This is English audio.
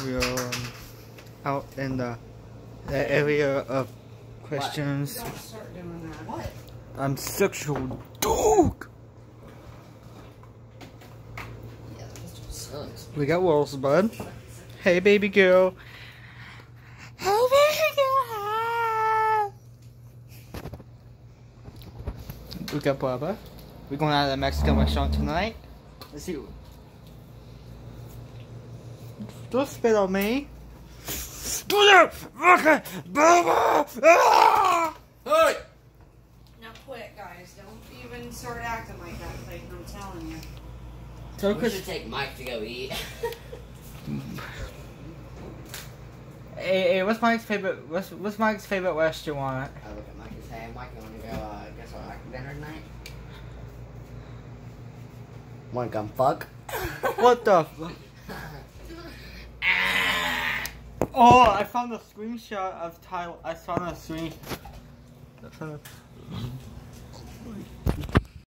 we are out in the area of questions. Don't start doing that. What? I'm sexual dog. Yeah, this sucks. We got Rosebud. Hey, baby girl. Hey, baby girl. We got Bubba. We're going out to the Mexican restaurant tonight. Let's see. Don't spit on me. Bubba! Ah! Hey! Now quit, guys. Don't even start acting like that, Clayton. I'm telling you. So We should take Mike to go eat. Hey, what's Mike's favorite? What's Mike's favorite restaurant? I look at Mike and say, Mike, you want to go, guess what, like dinner tonight? Want to come fuck? What the? Oh, I found a screenshot of Tyler. I found a screen.